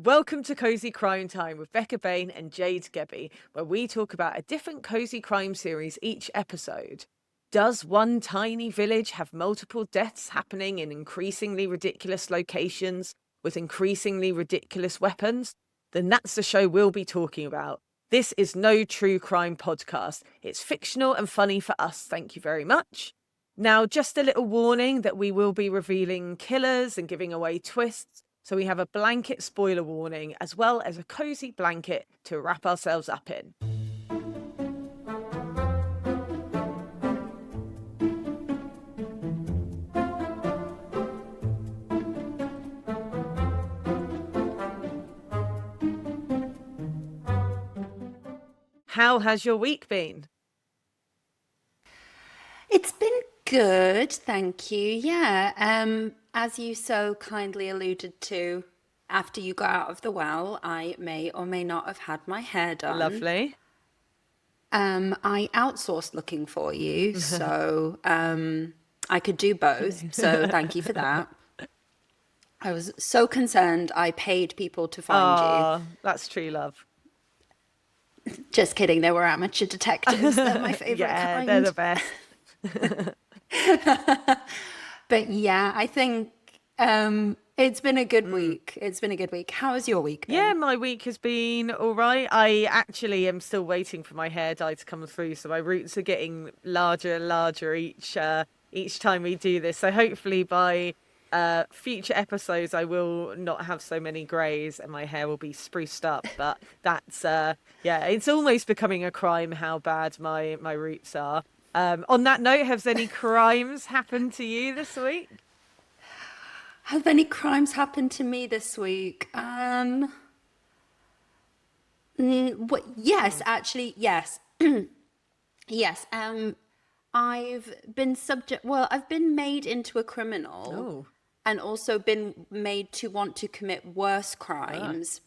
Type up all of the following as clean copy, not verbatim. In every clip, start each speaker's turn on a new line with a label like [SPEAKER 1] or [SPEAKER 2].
[SPEAKER 1] Welcome to Cosy Crime Time with Becca and Jade, where we talk about a different cozy crime series each episode. Does one tiny village have multiple deaths happening in increasingly ridiculous locations with increasingly ridiculous weapons? Then that's the show we'll be talking about. This is no true crime podcast. It's fictional and funny for us, thank you very much. Now, just a little warning that we will be revealing killers and giving away twists. So we have a blanket spoiler warning as well as a cozy blanket to wrap ourselves up in. How has your week been?
[SPEAKER 2] It's been good, thank you. Yeah, as you so kindly alluded to, after you got out of the well, I may or may not have had my hair done.
[SPEAKER 1] Lovely.
[SPEAKER 2] I outsourced looking for you, so I could do both. So thank you for that. I was so concerned I paid people to find you.
[SPEAKER 1] Oh, that's true love.
[SPEAKER 2] Just kidding, they were amateur detectives. They're my favorite
[SPEAKER 1] Yeah,
[SPEAKER 2] kind.
[SPEAKER 1] they're the best.
[SPEAKER 2] But yeah, I think it's been a good week. It's been a good week. How has your week been?
[SPEAKER 1] Yeah, my week has been all right. I actually am still waiting for my hair dye to come through, so my roots are getting larger and larger each time we do this. So hopefully by future episodes, I will not have so many greys and my hair will be spruced up. But that's yeah, it's almost becoming a crime how bad my roots are. On that note, has any crimes happened to you this week?
[SPEAKER 2] Have any crimes happened to me this week? Yes, actually, yes. Yes. I've been I've been made into a criminal
[SPEAKER 1] Oh,
[SPEAKER 2] and also been made to want to commit worse crimes.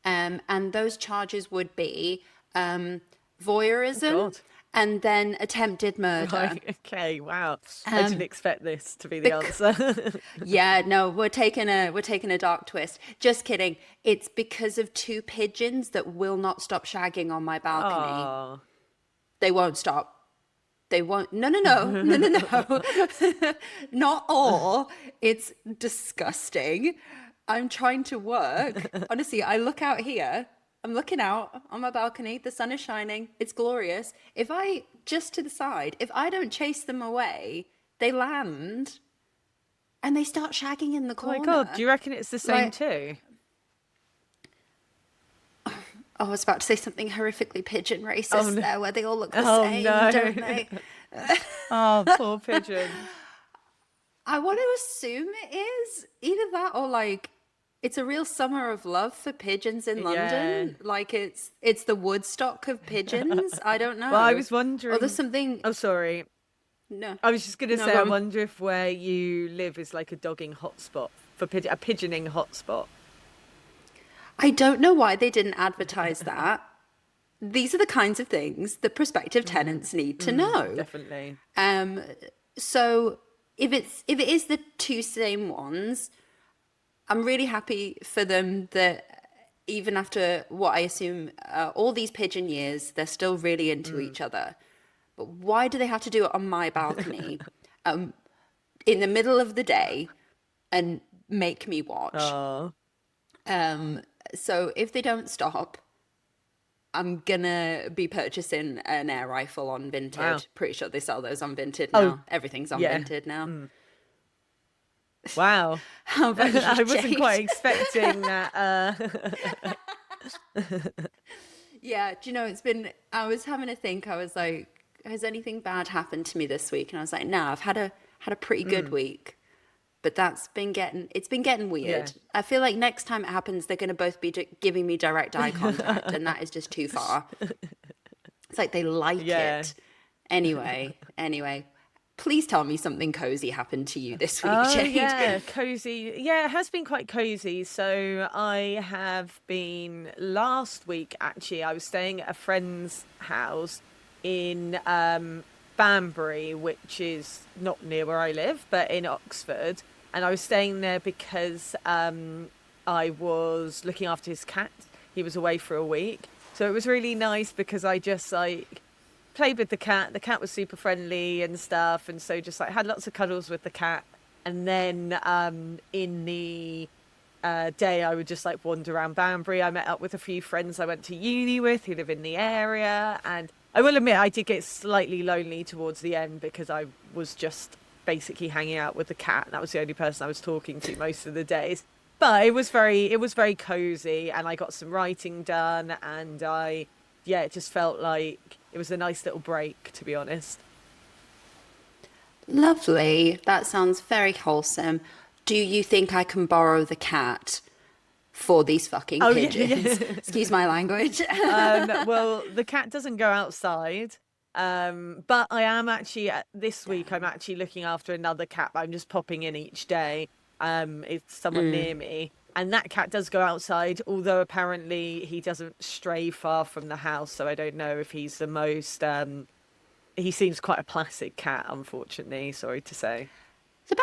[SPEAKER 2] And those charges would be voyeurism
[SPEAKER 1] God.
[SPEAKER 2] and then attempted murder.
[SPEAKER 1] Right, okay, wow. I didn't expect this to be the
[SPEAKER 2] bec-
[SPEAKER 1] answer.
[SPEAKER 2] Yeah, no, we're taking a dark twist. Just kidding. It's because of two pigeons that will not stop shagging on my balcony.
[SPEAKER 1] Oh,
[SPEAKER 2] They won't stop. They won't. No, no, no, no, no, no. Not all. It's disgusting. I'm trying to work. Honestly, I look out here. I'm looking out on my balcony. The sun is shining. It's glorious. If I just to the side, if I don't chase them away, they land and they start shagging in the
[SPEAKER 1] oh my
[SPEAKER 2] corner.
[SPEAKER 1] God, do you reckon it's the same
[SPEAKER 2] Like,
[SPEAKER 1] too?
[SPEAKER 2] oh, I was about to say something horrifically pigeon racist
[SPEAKER 1] Oh no.
[SPEAKER 2] there, where they all look the
[SPEAKER 1] Oh
[SPEAKER 2] same,
[SPEAKER 1] no.
[SPEAKER 2] don't they?
[SPEAKER 1] Oh, poor pigeon.
[SPEAKER 2] I want to assume it is either that or like it's a real summer of love for pigeons in
[SPEAKER 1] Yeah.
[SPEAKER 2] London. Like it's the Woodstock of pigeons. I don't know.
[SPEAKER 1] Well, I was
[SPEAKER 2] Or there's
[SPEAKER 1] wondering.
[SPEAKER 2] something.
[SPEAKER 1] Oh, sorry.
[SPEAKER 2] No,
[SPEAKER 1] I was just going to
[SPEAKER 2] no,
[SPEAKER 1] say,
[SPEAKER 2] go
[SPEAKER 1] I
[SPEAKER 2] on.
[SPEAKER 1] wonder if where you live is like a dogging hotspot for a pigeoning hotspot.
[SPEAKER 2] I don't know why they didn't advertise that. These are the kinds of things the prospective tenants need to know.
[SPEAKER 1] Definitely.
[SPEAKER 2] Um, so if it is the two same ones, I'm really happy for them that even after what I assume all these pigeon years, they're still really into each other. But why do they have to do it on my balcony in the middle of the day and make me watch?
[SPEAKER 1] Oh,
[SPEAKER 2] So if they don't stop, I'm gonna be purchasing an air rifle on Vinted.
[SPEAKER 1] wow.
[SPEAKER 2] Pretty sure they sell those on Vinted
[SPEAKER 1] Oh,
[SPEAKER 2] now. Everything's on
[SPEAKER 1] yeah.
[SPEAKER 2] Vinted now.
[SPEAKER 1] Wow.
[SPEAKER 2] How about you,
[SPEAKER 1] I wasn't quite
[SPEAKER 2] Jade?
[SPEAKER 1] expecting that.
[SPEAKER 2] Yeah, do you know, I was having to think, I was like, has anything bad happened to me this week? And I was like, no, I've had a pretty good week. But it's been getting
[SPEAKER 1] Yeah.
[SPEAKER 2] weird. I feel like next time it happens, they're going to both be giving me direct eye contact, and that is just too far. It's like they like
[SPEAKER 1] Yeah.
[SPEAKER 2] it. Anyway, please tell me something cozy happened to you this week,
[SPEAKER 1] Oh
[SPEAKER 2] Jade.
[SPEAKER 1] yeah, cozy. Yeah, it has been quite cozy. So I have been last week actually. I was staying at a friend's house in Banbury, which is not near where I live, but in Oxford. And I was staying there because I was looking after his cat. He was away for a week. So it was really nice because I just like played with the cat. The cat was super friendly and stuff. And so just like had lots of cuddles with the cat. And then in the day, I would just like wander around Banbury. I met up with a few friends I went to uni with who live in the area. And I will admit, I did get slightly lonely towards the end because I was just basically hanging out with the cat. That was the only person I was talking to most of the days. But it was very cozy, and I got some writing done, and yeah, it just felt like it was a nice little break, to be honest.
[SPEAKER 2] Lovely. That sounds very wholesome. Do you think I can borrow the cat for these fucking
[SPEAKER 1] Oh yeah, yeah.
[SPEAKER 2] pigeons? Excuse my language.
[SPEAKER 1] Well, the cat doesn't go outside. But I am actually this week. I'm
[SPEAKER 2] Damn.
[SPEAKER 1] actually looking after another cat. But I'm just popping in each day. It's someone near me, and that cat does go outside. Although apparently he doesn't stray far from the house, so I don't know if he's the most. He seems quite a placid cat, unfortunately. Sorry to say.
[SPEAKER 2] The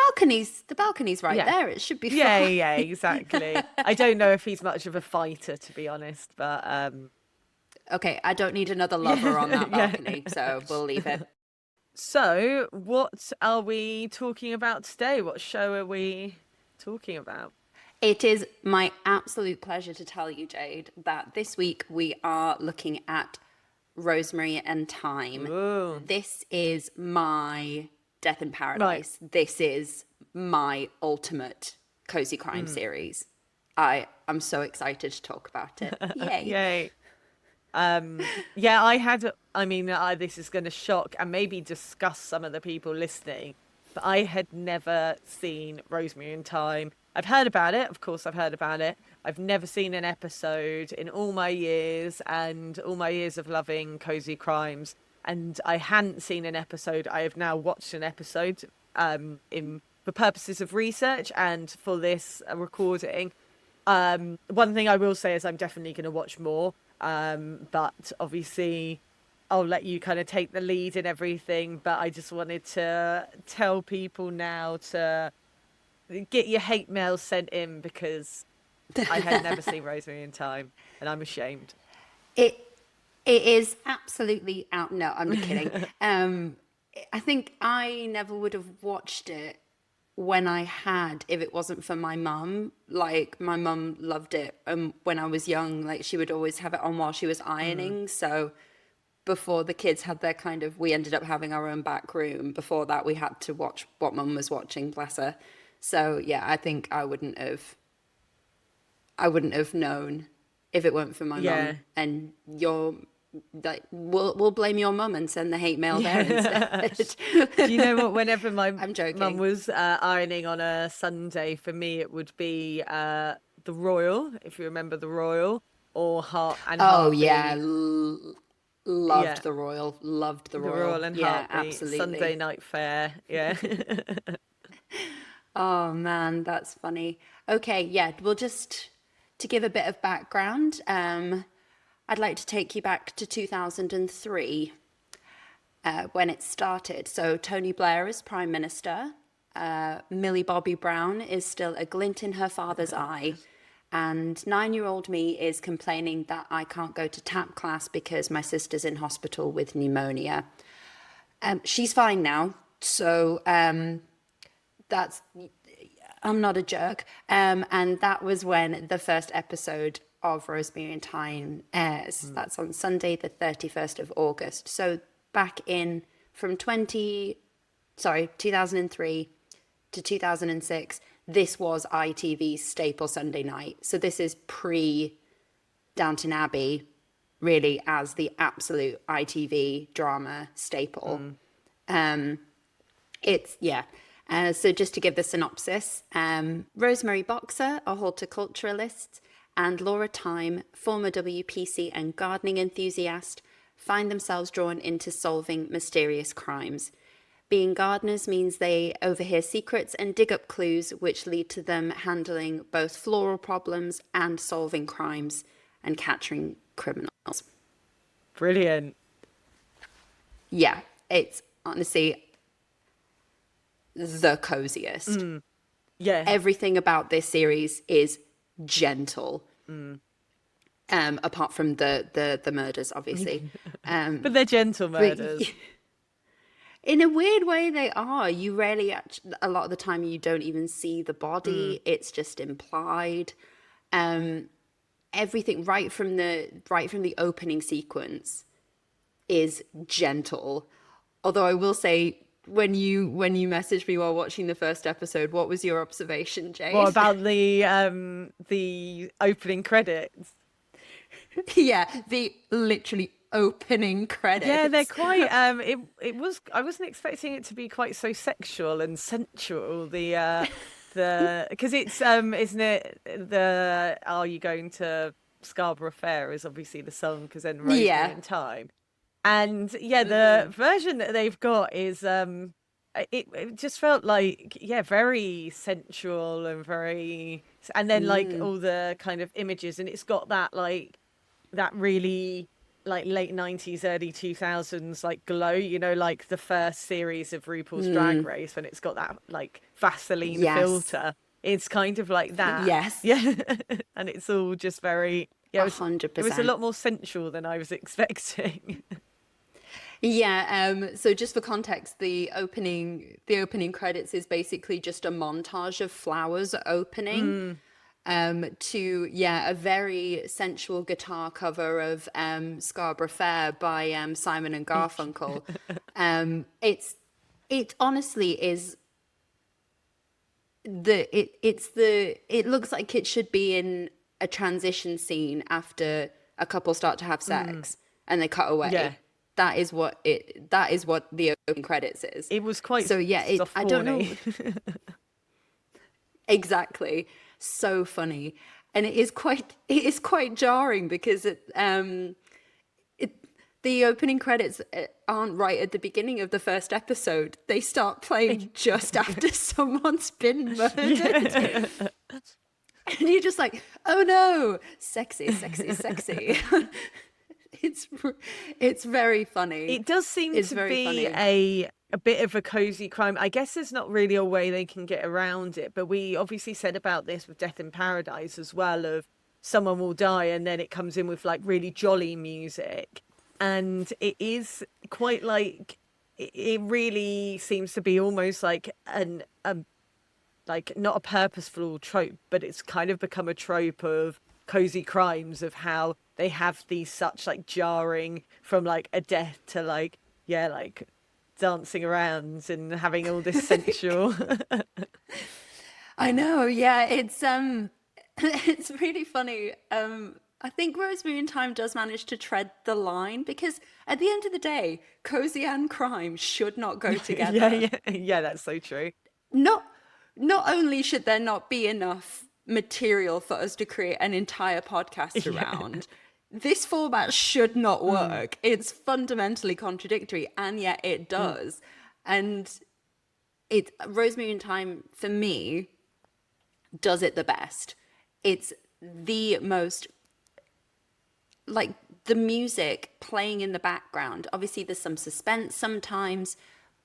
[SPEAKER 2] balcony's right
[SPEAKER 1] Yeah.
[SPEAKER 2] there. It should be
[SPEAKER 1] Yeah,
[SPEAKER 2] fine.
[SPEAKER 1] yeah, exactly. I don't know if he's much of a fighter, to be honest, but
[SPEAKER 2] Okay, I don't need another lover on
[SPEAKER 1] yeah,
[SPEAKER 2] that
[SPEAKER 1] yeah.
[SPEAKER 2] balcony, so we'll leave it.
[SPEAKER 1] So, what are we talking about today? What show are we talking about?
[SPEAKER 2] It is my absolute pleasure to tell you, Jade, that this week we are looking at Rosemary and Thyme.
[SPEAKER 1] Ooh,
[SPEAKER 2] This is my Death in
[SPEAKER 1] right.
[SPEAKER 2] Paradise. This is my ultimate cozy crime series. I'm so excited to talk about it. Yay.
[SPEAKER 1] Yay. Yeah, I had, I mean, this is going to shock and maybe disgust some of the people listening, but I had never seen Rosemary and Thyme. I've heard about it, of course, I've heard about it. I've never seen an episode in all my years and all my years of loving cozy crimes. And I hadn't seen an episode. I have now watched an episode in for purposes of research and for this recording. One thing I will say is I'm definitely going to watch more. But obviously, I'll let you kind of take the lead and everything. But I just wanted to tell people now to get your hate mail sent in because I had never seen Rosemary in Time, and I'm ashamed.
[SPEAKER 2] It it is absolutely out. No, I'm not kidding. I think I never would have watched it when I had if it wasn't for my mum. Like my mum loved it, when I was young. Like she would always have it on while she was
[SPEAKER 1] Mm.
[SPEAKER 2] ironing. So before the kids had their kind of, we ended up having our own back room. Before that, we had to watch what mum was watching. Bless her. So yeah, I think I wouldn't have known if it weren't for my
[SPEAKER 1] Yeah.
[SPEAKER 2] mum. And your, like, we'll blame your mum and send the hate mail there
[SPEAKER 1] Yeah.
[SPEAKER 2] instead.
[SPEAKER 1] Do you know what? Whenever my
[SPEAKER 2] I'm
[SPEAKER 1] mum
[SPEAKER 2] joking.
[SPEAKER 1] was ironing on a Sunday, for me it would be the Royal, if you remember the Royal, or Heart and
[SPEAKER 2] Oh yeah,
[SPEAKER 1] Heartbeat. Yeah,
[SPEAKER 2] loved the Royal, loved the
[SPEAKER 1] the Royal
[SPEAKER 2] Royal.
[SPEAKER 1] and
[SPEAKER 2] Yeah,
[SPEAKER 1] Heartbeat, Sunday
[SPEAKER 2] absolutely.
[SPEAKER 1] night fair. Yeah.
[SPEAKER 2] Oh man, that's funny. Okay, yeah, we'll just to give a bit of background. I'd like to take you back to 2003, when it started. So Tony Blair is Prime Minister. Millie Bobby Brown is still a glint in her father's eye. And 9-year-old me is complaining that I can't go to tap class because my sister's in hospital with pneumonia. She's fine now. So that's, I'm not a jerk. And that was when the first episode of Rosemary and Thyme airs.
[SPEAKER 1] Mm.
[SPEAKER 2] That's on Sunday, the 31st of August. So back in from 2003 to 2006, this was ITV's staple Sunday night. So this is pre Downton Abbey, really, as the absolute ITV drama staple.
[SPEAKER 1] Mm.
[SPEAKER 2] It's, yeah. So just to give the synopsis, Rosemary Boxer, a horticulturalist, and Laura Thyme, former WPC and gardening enthusiast, find themselves drawn into solving mysterious crimes. Being gardeners means they overhear secrets and dig up clues which lead to them handling both floral problems and solving crimes and catching criminals.
[SPEAKER 1] Brilliant.
[SPEAKER 2] Yeah, it's honestly the coziest.
[SPEAKER 1] Yeah.
[SPEAKER 2] Everything about this series is gentle. Apart from the murders, obviously.
[SPEAKER 1] But they're gentle
[SPEAKER 2] But
[SPEAKER 1] murders.
[SPEAKER 2] in a weird way, they are. You rarely actually, a lot of the time, you don't even see the body. It's just implied. Um, Everything right from the opening sequence is gentle. Although I will say, when you messaged me while watching the first episode, what was your observation,
[SPEAKER 1] What
[SPEAKER 2] Jade?
[SPEAKER 1] about the opening credits?
[SPEAKER 2] Yeah, the literally opening
[SPEAKER 1] Yeah, they're
[SPEAKER 2] credits.
[SPEAKER 1] quite it was I wasn't expecting it to be quite so sexual and sensual. The because it's isn't it the Are You Going to Scarborough Fair is obviously the song because then Rosemary
[SPEAKER 2] Yeah.
[SPEAKER 1] and Thyme. And yeah, the version that they've got is it just felt like yeah, very sensual and very and then like all the kind of images and it's got that like that really like late 90s early 2000s like glow, you know, like the first series of RuPaul's Drag Race when it's got that like Vaseline
[SPEAKER 2] Yes.
[SPEAKER 1] filter. It's kind of like that.
[SPEAKER 2] Yes.
[SPEAKER 1] Yeah. And it's all just very yeah,
[SPEAKER 2] A
[SPEAKER 1] it was a
[SPEAKER 2] 100%.
[SPEAKER 1] lot more sensual than I was expecting.
[SPEAKER 2] Yeah, so just for context, the opening credits is basically just a montage of flowers opening to a very sensual guitar cover of Scarborough Fair by Simon and Garfunkel. It honestly is it looks like it should be in a transition scene after a couple start to have sex and they cut
[SPEAKER 1] Yeah.
[SPEAKER 2] away. That is what the opening credits is.
[SPEAKER 1] It was quite
[SPEAKER 2] So yeah,
[SPEAKER 1] soft
[SPEAKER 2] I don't
[SPEAKER 1] porny.
[SPEAKER 2] know exactly. So funny. And it is quite jarring because it the opening credits aren't right at the beginning of the first episode. They start playing just after someone's been murdered.
[SPEAKER 1] Yeah.
[SPEAKER 2] And you're just like, oh no, sexy, sexy, sexy. it's it's very funny.
[SPEAKER 1] It does seem
[SPEAKER 2] It's
[SPEAKER 1] to
[SPEAKER 2] very
[SPEAKER 1] be
[SPEAKER 2] funny.
[SPEAKER 1] a bit of a cozy crime. I guess there's not really a way they can get around it, but we obviously said about this with Death in Paradise as well of someone will die and then it comes in with like really jolly music. And it is quite like it really seems to be almost like an like not a purposeful trope, but it's kind of become a trope of cozy crimes of how they have these such like jarring from like a death to like yeah like dancing around and having all this sensual.
[SPEAKER 2] I know, yeah, it's it's really funny. I think Rosemary and Thyme does manage to tread the line because at the end of the day, cozy and crime should not go
[SPEAKER 1] Yeah,
[SPEAKER 2] together.
[SPEAKER 1] yeah, that's so true.
[SPEAKER 2] Not not only should there not be enough material for us to create an entire podcast
[SPEAKER 1] Yeah.
[SPEAKER 2] around, this format should not
[SPEAKER 1] Mm,
[SPEAKER 2] work. It's fundamentally contradictory, and yet it
[SPEAKER 1] mm,
[SPEAKER 2] does. And it Rosemary and Thyme for me does it the best. It's the most like the music playing in the background. Obviously, there's some suspense sometimes,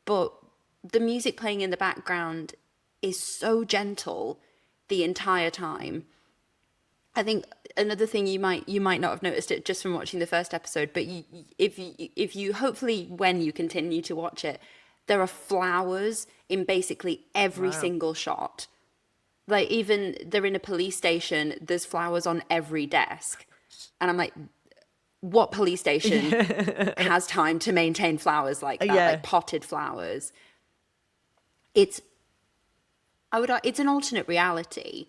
[SPEAKER 2] but the music playing in the background is so gentle the entire time. I think another thing you might not have noticed it just from watching the first episode, but if you hopefully when you continue to watch it, there are flowers in basically every
[SPEAKER 1] wow.
[SPEAKER 2] single shot. Like even they're in a police station, there's flowers on every desk. And I'm like, what police station
[SPEAKER 1] Yeah.
[SPEAKER 2] has time to maintain flowers like that,
[SPEAKER 1] Yeah.
[SPEAKER 2] like potted flowers? It's it's an alternate reality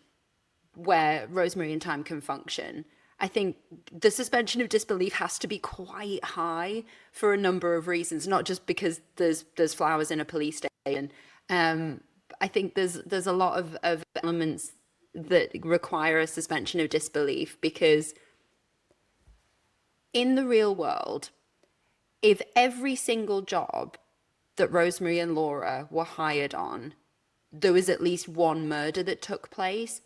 [SPEAKER 2] where Rosemary and Thyme can function. I think the suspension of disbelief has to be quite high for a number of reasons, not just because there's flowers in a police station. Um, I think there's a lot of elements that require a suspension of disbelief because in the real world, if every single job that Rosemary and Laura were hired on, there was at least one murder that took place,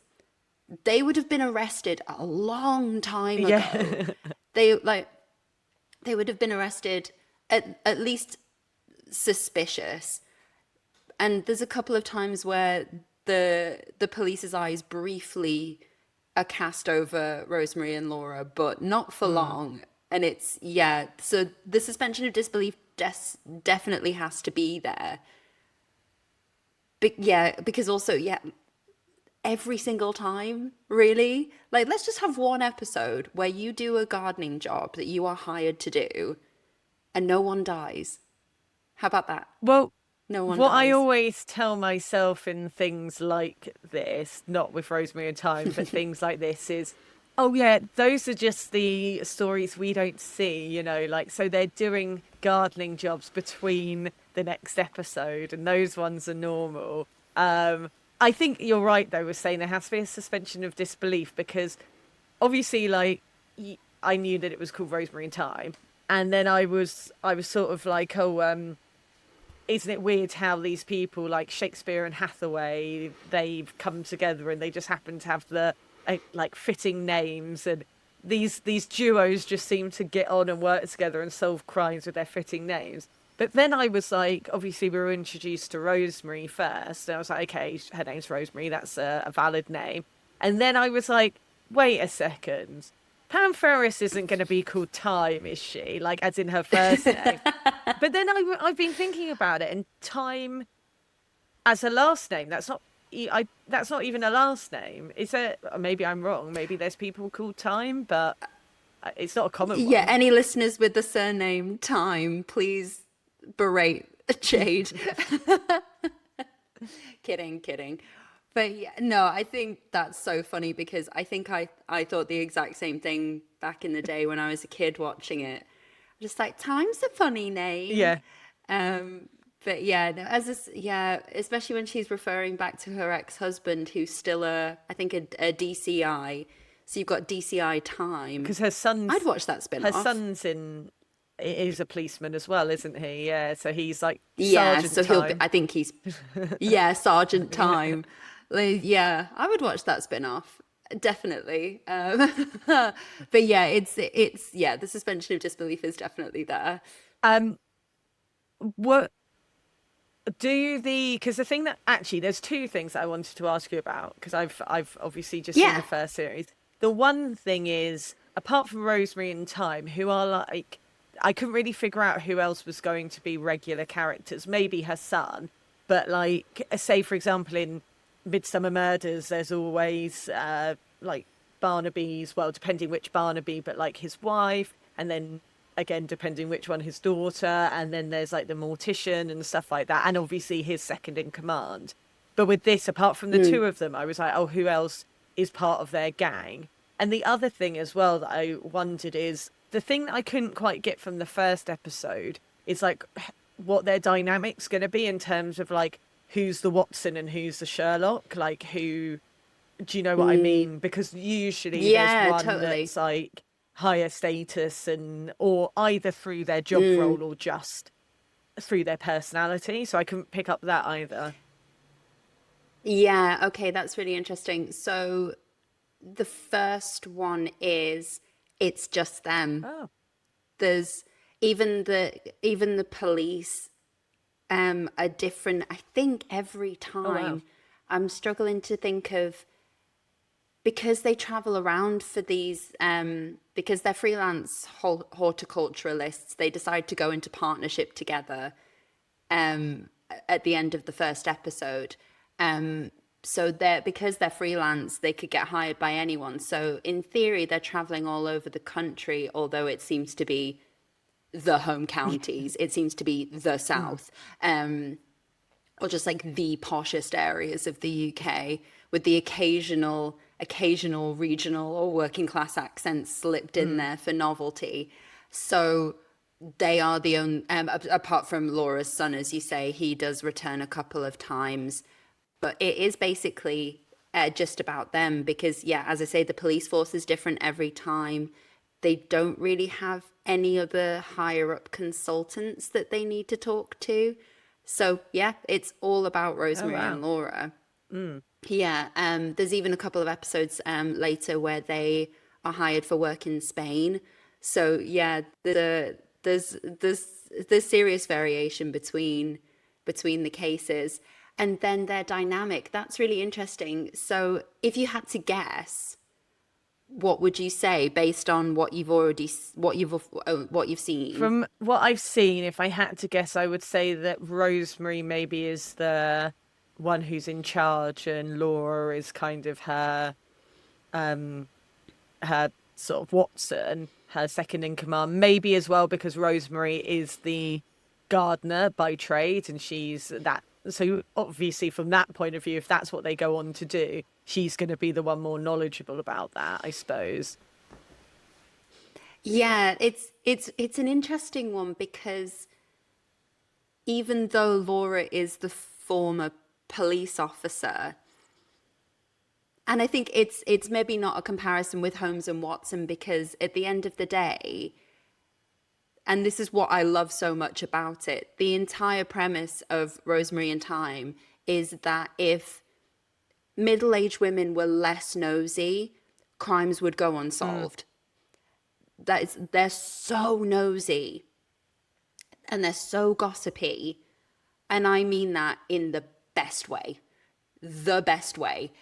[SPEAKER 2] they would have been arrested a long time ago.
[SPEAKER 1] Yeah.
[SPEAKER 2] They like they would have been arrested at least suspicious. And there's a couple of times where the police's eyes briefly a cast over Rosemary and Laura, but not for
[SPEAKER 1] Mm.
[SPEAKER 2] long. And it's, yeah, so the suspension of disbelief definitely has to be there. But yeah, because also, yeah, every single time, really. Like, let's just have one episode where you do a gardening job that you are hired to do and no one dies. How about that?
[SPEAKER 1] Well,
[SPEAKER 2] No one
[SPEAKER 1] what I
[SPEAKER 2] dies.
[SPEAKER 1] always tell myself in things like this, not with Rosemary and Thyme, but things like this is, oh yeah, those are just the stories we don't see, like, so they're doing gardening jobs between the next episode, and those ones are normal. Um, I think you're right though with saying there has to be a suspension of disbelief because obviously, like, I knew that it was called Rosemary and Thyme, and then I was sort of like, oh, isn't it weird how these people like Shakespeare and Hathaway, they've come together and they just happen to have the like fitting names, and these duos just seem to get on and work together and solve crimes with their fitting names. But then I was like, obviously we were introduced to Rosemary first, and I was like, okay, her name's Rosemary, that's a valid name. And then I was like, wait a second, Pam Ferris isn't going to be called Time, is she? Like, as in her first name. But then I've been thinking about it, and Time as a last name, that's not even a last name. Is it? Maybe I'm wrong. Maybe there's people called Time, but it's not a common
[SPEAKER 2] Yeah,
[SPEAKER 1] one.
[SPEAKER 2] any listeners with the surname Time, please berate Jade. Kidding, kidding. But yeah, no, I think that's so funny because I think I thought the exact same thing back in the day when I was a kid watching it. Just like, Time's a funny name.
[SPEAKER 1] Yeah.
[SPEAKER 2] Um, but yeah, no, yeah, especially when she's referring back to her ex-husband who's still I think a DCI. So you've got DCI Time.
[SPEAKER 1] Because her
[SPEAKER 2] I'd
[SPEAKER 1] son's
[SPEAKER 2] watch that
[SPEAKER 1] her
[SPEAKER 2] spin-off.
[SPEAKER 1] son's in is a policeman as well, isn't he? Yeah, so he's like
[SPEAKER 2] Yeah,
[SPEAKER 1] Sergeant
[SPEAKER 2] so he'll be,
[SPEAKER 1] Time.
[SPEAKER 2] I think he's, yeah, Sergeant
[SPEAKER 1] Yeah.
[SPEAKER 2] Time. Like, yeah, I would watch that spin-off. Definitely. But yeah, yeah, the suspension of disbelief is definitely there.
[SPEAKER 1] Um, what do the because the thing that actually there's two things that I wanted to ask you about because I've obviously just seen the
[SPEAKER 2] Yeah.
[SPEAKER 1] first series. The one thing is apart from Rosemary and Thyme, who are like I couldn't really figure out who else was going to be regular characters. Maybe her son, but like say for example in Midsummer Murders, there's always like Barnaby's, well, depending which Barnaby, but like his wife, and then again, depending which one, his daughter, and then there's like the mortician and stuff like that, and obviously his second in command. But with this, apart from the two
[SPEAKER 2] Mm.
[SPEAKER 1] of them, I was like, oh, who else is part of their gang? And the other thing as well that I wondered is the thing that I couldn't quite get from the first episode is like what their dynamic's going to be in terms of like who's the Watson and who's the Sherlock, like who do you know what I
[SPEAKER 2] Mm.
[SPEAKER 1] mean? Because usually there's
[SPEAKER 2] Yeah,
[SPEAKER 1] one
[SPEAKER 2] totally.
[SPEAKER 1] that's like higher status and or either through their job
[SPEAKER 2] Mm.
[SPEAKER 1] role or just through their personality. So I couldn't pick up that either.
[SPEAKER 2] Yeah, okay, that's really interesting. So the first one is it's just them.
[SPEAKER 1] Oh,
[SPEAKER 2] There's even the police are different, I think, every
[SPEAKER 1] oh wow.
[SPEAKER 2] time. I'm struggling to think of because they travel around for these because they're freelance horticulturalists, they decide to go into partnership together um at the end of the first episode. So they're because they're freelance, they could get hired by anyone. So in theory, they're traveling all over the country, although it seems to be the home counties. It seems to be the
[SPEAKER 1] Mm,
[SPEAKER 2] South, or just like the poshest areas of the UK, with the occasional regional or working class accent slipped in
[SPEAKER 1] mm,
[SPEAKER 2] there for novelty. So they are the only, apart from Laura's son, as you say, he does return a couple of times, but it is basically just about them because, yeah, as I say, the police force is different every time. They don't really have any other higher up consultants that they need to talk to. So, yeah, it's all about
[SPEAKER 1] oh
[SPEAKER 2] Rosemary
[SPEAKER 1] wow.
[SPEAKER 2] and Laura.
[SPEAKER 1] Mm,
[SPEAKER 2] Yeah, there's even a couple of episodes later where they are hired for work in Spain. So yeah, there's serious variation between the cases, and then their dynamic. That's really interesting. So if you had to guess, what would you say based on what you've already what you've seen?
[SPEAKER 1] From what I've seen, if I had to guess, I would say that Rosemary maybe is the one who's in charge, and Laura is kind of um her sort of Watson, her second in command. Maybe as well because Rosemary is the gardener by trade, and she's that. So obviously, from that point of view, if that's what they go on to do, she's going to be the one more knowledgeable about that, I suppose.
[SPEAKER 2] Yeah, it's an interesting one because even though Laura is the former police officer, and I think it's maybe not a comparison with Holmes and Watson because at the end of the day, and this is what I love so much about it, the entire premise of Rosemary and Thyme is that if middle-aged women were less nosy, crimes would go
[SPEAKER 1] Mm,
[SPEAKER 2] unsolved. That is, they're so nosy and they're so gossipy, and I mean that in the best way, the best way.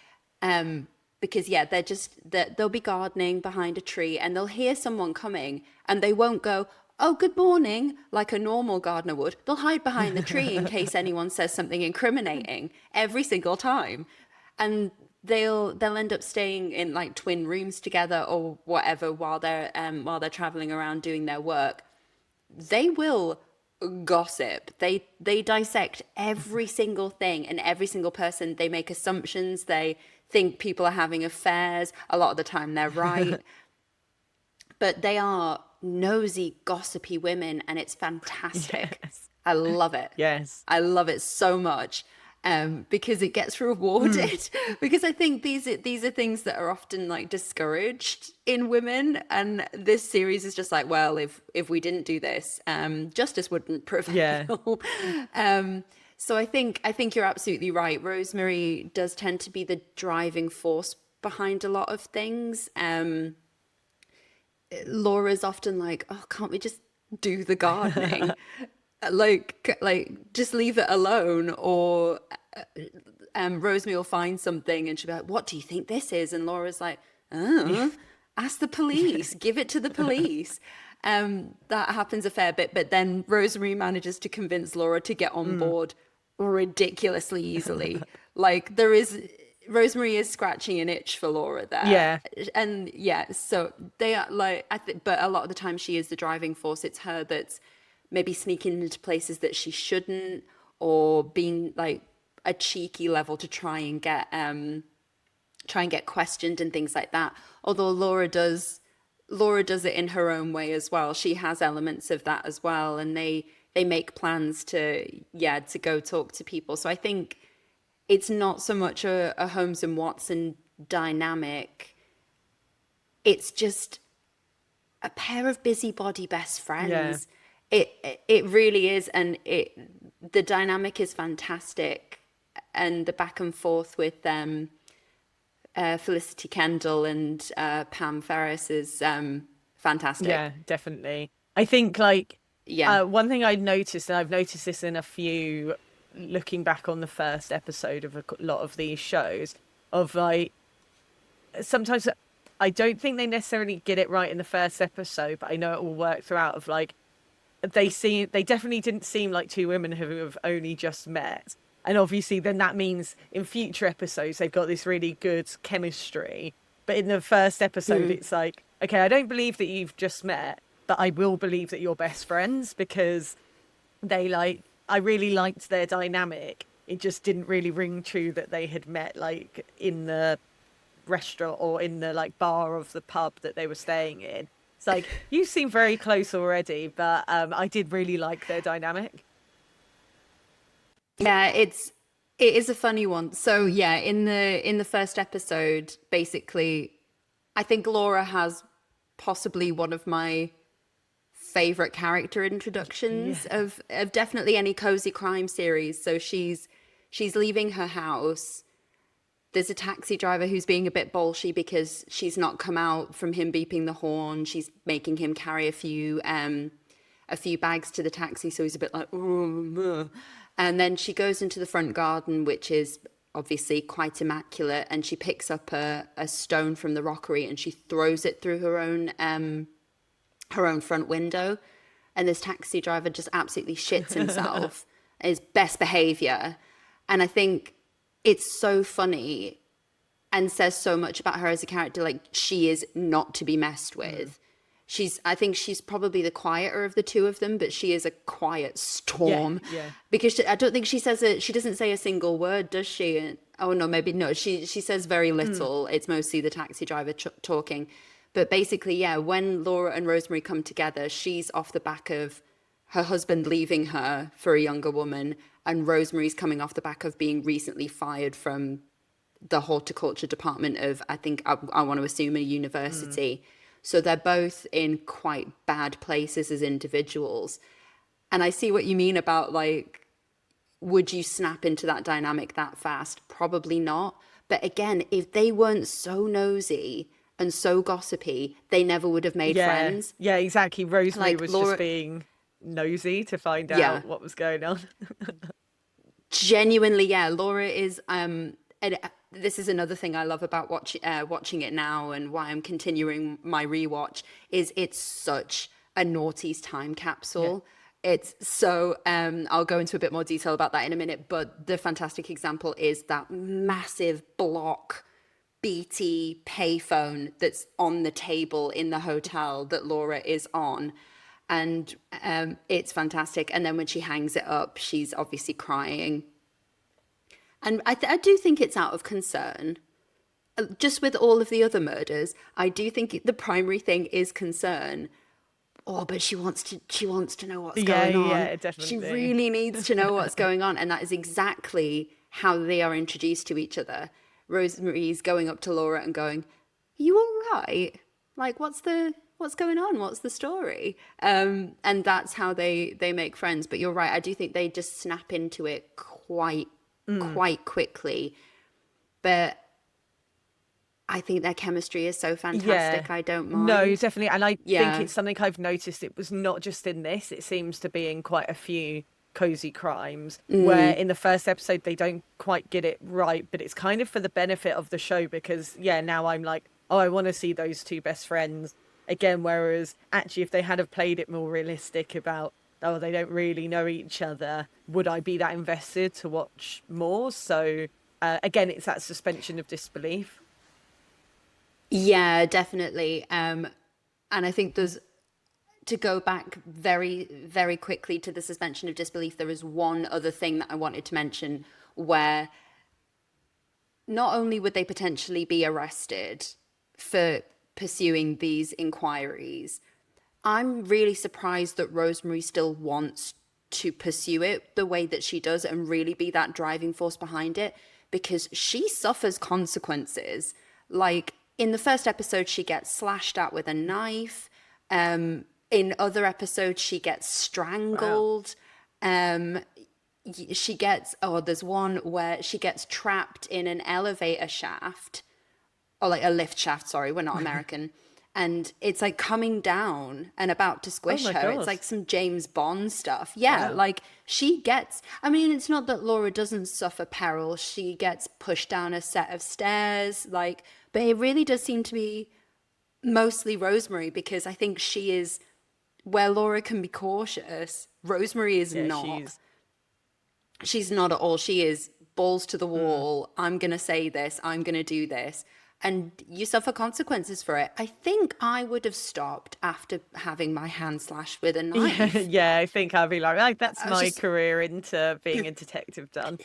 [SPEAKER 2] Because yeah, they'll be gardening behind a tree and they'll hear someone coming and they won't go, "Oh, good morning," like a normal gardener would. They'll hide behind the tree in case anyone says something incriminating every single time. And they'll end up staying in like twin rooms together or whatever while they're traveling around doing their work. They will gossip. They dissect every single thing and every single person. They make assumptions. They think people are having affairs. A lot of the time they're right. But they are nosy, gossipy women, and it's fantastic.
[SPEAKER 1] yes.
[SPEAKER 2] I love it.
[SPEAKER 1] Yes.
[SPEAKER 2] I love it so much. Because it gets
[SPEAKER 1] Mm,
[SPEAKER 2] rewarded. Because I think these are things that are often like discouraged in women, and this series is just like, well, if we didn't do this, justice wouldn't
[SPEAKER 1] yeah.
[SPEAKER 2] prevail. So I think you're absolutely right. Rosemary does tend to be the driving force behind a lot of things. Laura's often like, oh, can't we just do the gardening? Like just leave it alone. Or Rosemary will find something and she'll be like, what do you think this is? And Laura's like, oh, ask the police, give it to the police. That happens a fair bit, but then Rosemary manages to convince Laura to get on
[SPEAKER 1] Mm,
[SPEAKER 2] board ridiculously easily. Like there is Rosemary is scratching an itch for Laura there.
[SPEAKER 1] yeah.
[SPEAKER 2] And yeah, so they are like, but a lot of the time she is the driving force. It's her that's maybe sneaking into places that she shouldn't, or being like a cheeky level to try and get questioned and things like that. Although Laura does it in her own way as well. She has elements of that as well, and they make plans to to go talk to people. So I think it's not so much a Holmes and Watson dynamic. It's just a pair of busybody best
[SPEAKER 1] Yeah.
[SPEAKER 2] friends. It really is, and the dynamic is fantastic, and the back and forth with Felicity Kendall and Pam Ferris is fantastic.
[SPEAKER 1] Yeah, definitely. I think like
[SPEAKER 2] Yeah.
[SPEAKER 1] one thing I noticed, and I've noticed this in a few, looking back on the first episode of lot of these shows, of like sometimes I don't think they necessarily get it right in the first episode, but I know it will work throughout. Of like they definitely didn't seem like two women who have only just met. And obviously, then that means in future episodes, they've got this really good chemistry. But in the first episode,
[SPEAKER 2] Mm.
[SPEAKER 1] it's like, okay, I don't believe that you've just met, but I will believe that you're best friends because they like, I really liked their dynamic. It just didn't really ring true that they had met like in the restaurant or in the like bar of the pub that they were staying in. It's like, you seem very close already, but I did really like their dynamic.
[SPEAKER 2] Yeah, it is a funny one. So yeah, in the first episode, basically, I think Laura has possibly one of my favorite character
[SPEAKER 1] Yeah.
[SPEAKER 2] introductions of definitely any cozy crime series. So she's leaving her house. There's a taxi driver who's being a bit bolshy because she's not come out from him beeping the horn. She's making him carry a few bags to the taxi, so he's a bit like, "Ooh, meh." And then she goes into the front garden, which is obviously quite immaculate, and she picks up a stone from the rockery and she throws it through her own front window, and this taxi driver just absolutely shits himself. His best behavior. And I think it's so funny and says so much about her as a character. Like, she is not to be messed with. I think she's probably the quieter of the two of them, but she is a quiet storm.
[SPEAKER 1] Yeah.
[SPEAKER 2] Because I don't think she doesn't say a single word, does she? Oh no, maybe no. She says very little. It's mostly the taxi driver talking. But basically, yeah, when Laura and Rosemary come together, she's off the back of her husband leaving her for a younger woman, and Rosemary's coming off the back of being recently fired from the horticulture department of, I think, I want to assume, a university. So they're both in quite bad places as individuals. And I see what you mean about, like, would you snap into that dynamic that fast? Probably not. But again, if they weren't so nosy and so gossipy, they never would have made friends.
[SPEAKER 1] Yeah, exactly. Rosemary
[SPEAKER 2] Like
[SPEAKER 1] was
[SPEAKER 2] Laura,
[SPEAKER 1] just being nosy to find
[SPEAKER 2] yeah,
[SPEAKER 1] out what was going on.
[SPEAKER 2] genuinely, yeah. Laura is, and this is another thing I love about watching it now, and why I'm continuing my rewatch, is it's such a noughties time capsule. It's so, I'll go into a bit more detail about that in a minute, but the fantastic example is that massive block BT payphone that's on the table in the hotel that Laura is on. And it's fantastic. And then when she hangs it up, she's obviously crying. And I do think it's out of concern. Just with all of the other murders, I do think the primary thing is concern. Oh, but she wants to know what's going on.
[SPEAKER 1] Yeah,
[SPEAKER 2] She
[SPEAKER 1] definitely.
[SPEAKER 2] really needs to know what's going on. And that is exactly how they are introduced to each other. Rosemary's going up to Laura and going, "Are you all right? Like, what's going on? What's the story?" And that's how they make friends. But you're right. I do think they just snap into it quite quickly. But I think their chemistry is so fantastic.
[SPEAKER 1] Yeah.
[SPEAKER 2] I don't mind.
[SPEAKER 1] No, definitely. And I think
[SPEAKER 2] Yeah.
[SPEAKER 1] it's something I've noticed. It was not just in this, it seems to be in quite a few cozy crimes where in the first episode they don't quite get it right, but it's kind of for the benefit of the show because, yeah, now I'm like, oh, I want to see those two best friends again. Whereas actually, if they had have played it more realistic about, oh, they don't really know each other, would I be that invested to watch more? So again, it's that suspension of disbelief.
[SPEAKER 2] Yeah, definitely. And I think to go back very, very quickly to the suspension of disbelief, there is one other thing that I wanted to mention where not only would they potentially be arrested for pursuing these inquiries, I'm really surprised that Rosemary still wants to pursue it the way that she does and really be that driving force behind it, because she suffers consequences. Like, in the first episode, she gets slashed at with a knife. In other episodes, she gets strangled. She gets, there's one where she gets trapped in an elevator shaft, or like a lift shaft, sorry, we're not American. And it's like coming down and about to squish
[SPEAKER 1] my
[SPEAKER 2] her. It's
[SPEAKER 1] God.
[SPEAKER 2] like some James Bond stuff. Yeah,
[SPEAKER 1] Wow.
[SPEAKER 2] like she gets, I mean, it's not that Laura doesn't suffer peril. She gets pushed down a set of stairs, like, but it really does seem to be mostly Rosemary, because I think she is where Laura can be cautious. Rosemary is
[SPEAKER 1] Yeah,
[SPEAKER 2] not. She's not at all. She is balls to the wall. I'm going to say this. I'm going to do this. And you suffer consequences for it. I think I would have stopped after having my hand slashed with a knife.
[SPEAKER 1] yeah, I think I'd be like, that's
[SPEAKER 2] I was
[SPEAKER 1] my
[SPEAKER 2] just,
[SPEAKER 1] career into being a detective done.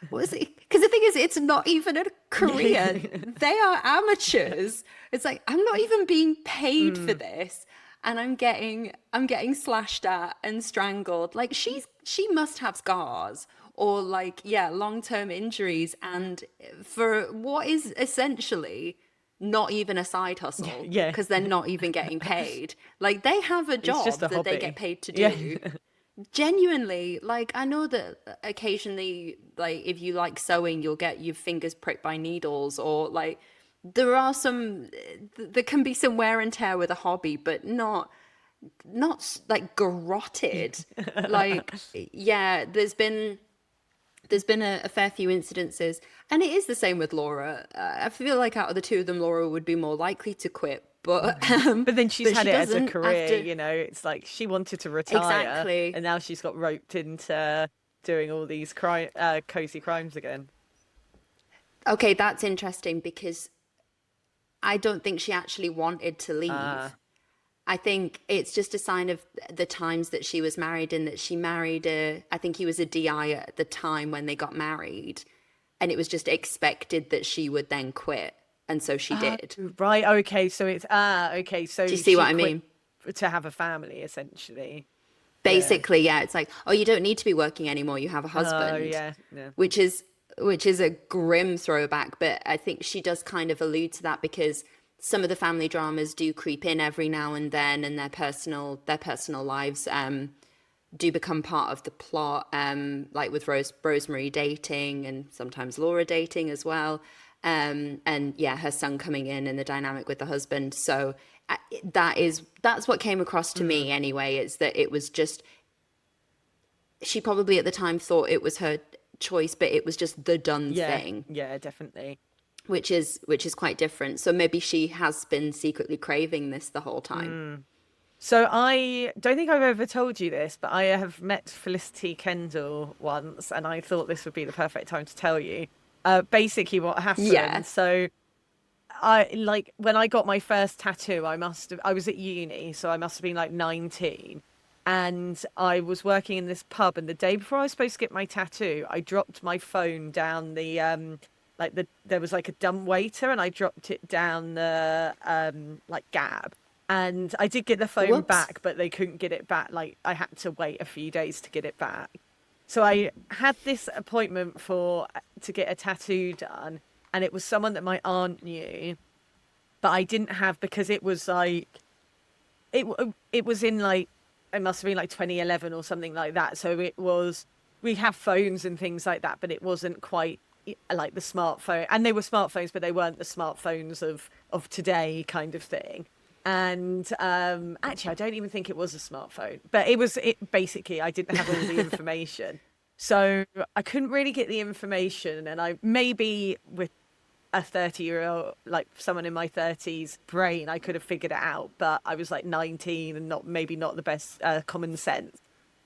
[SPEAKER 2] what is it? Because the thing is, it's not even a career. They are amateurs. It's like, I'm not even being paid for this. And I'm getting slashed at and strangled. Like, she must have scars or, like, yeah, long-term injuries, and for what is essentially not even a side hustle,
[SPEAKER 1] Yeah,
[SPEAKER 2] because they're not even getting paid. Like, they have a
[SPEAKER 1] it's
[SPEAKER 2] job
[SPEAKER 1] just a
[SPEAKER 2] that they
[SPEAKER 1] hobby.
[SPEAKER 2] get paid to
[SPEAKER 1] Yeah.
[SPEAKER 2] do. Genuinely, like, I know that occasionally, like, if you like sewing, you'll get your fingers pricked by needles, or like there are there can be some wear and tear with a hobby, but not like garroted. Like, yeah, there's been a fair few incidences, and it is the same with Laura. I feel like out of the two of them, Laura would be more likely to quit,
[SPEAKER 1] But then she's
[SPEAKER 2] but
[SPEAKER 1] had
[SPEAKER 2] she
[SPEAKER 1] it as a
[SPEAKER 2] doesn't
[SPEAKER 1] career,
[SPEAKER 2] after.
[SPEAKER 1] you know, it's like she wanted to retire
[SPEAKER 2] Exactly.
[SPEAKER 1] and now she's got roped into doing all these cozy crimes again.
[SPEAKER 2] Okay, that's interesting because I don't think she actually wanted to
[SPEAKER 1] Ah,
[SPEAKER 2] leave. I think it's just a sign of the times that she was married and that she married I think he was a DI at the time when they got married. And it was just expected that she would then quit. And so she
[SPEAKER 1] oh,
[SPEAKER 2] did.
[SPEAKER 1] right. Okay. So it's, okay.
[SPEAKER 2] Do you
[SPEAKER 1] So
[SPEAKER 2] see what
[SPEAKER 1] she
[SPEAKER 2] I
[SPEAKER 1] quit
[SPEAKER 2] mean?
[SPEAKER 1] to have a family, essentially. Yeah.
[SPEAKER 2] Basically, yeah, it's like, oh, you don't need to be working anymore. You have a
[SPEAKER 1] Oh,
[SPEAKER 2] husband,
[SPEAKER 1] yeah. Yeah.
[SPEAKER 2] which is which is a grim throwback, but I think she does kind of allude to that because some of the family dramas do creep in every now and then, and their personal lives do become part of the plot, like with Rosemary dating and sometimes Laura dating as well. And yeah, her son coming in and the dynamic with the husband. So that's what came across to
[SPEAKER 1] Mm,
[SPEAKER 2] me anyway. It's that it was just she probably at the time thought it was her choice, but it was just the done
[SPEAKER 1] yeah.
[SPEAKER 2] thing,
[SPEAKER 1] Yeah, definitely.
[SPEAKER 2] which is quite different. So maybe she has been secretly craving this the whole time.
[SPEAKER 1] Mm. So I don't think I've ever told you this, but I have met Felicity Kendall once, and I thought this would be the perfect time to tell you. Basically, what
[SPEAKER 2] Yeah.
[SPEAKER 1] happened. So I like when I got my first tattoo, I was at uni, so I must have been like 19. And I was working in this pub, and the day before I was supposed to get my tattoo, I dropped my phone down there was like a dumb waiter, and I dropped it down the like gab. And I did get the phone
[SPEAKER 2] Whoops.
[SPEAKER 1] back, but they couldn't get it back. Like I had to wait a few days to get it back. So I had this appointment for to get a tattoo done, and it was someone that my aunt knew, but I didn't have because it was like it was in like it must have been like 2011 or something like that. So it was we have phones and things like that, but it wasn't quite like the smartphone. And they were smartphones, but they weren't the smartphones of today kind of thing. And actually, I don't even think it was a smartphone, but it basically I didn't have all the information. So I couldn't really get the information, and I maybe with a 30-year-old, like someone in my 30s brain, I could have figured it out, but I was like 19 and not the best common sense.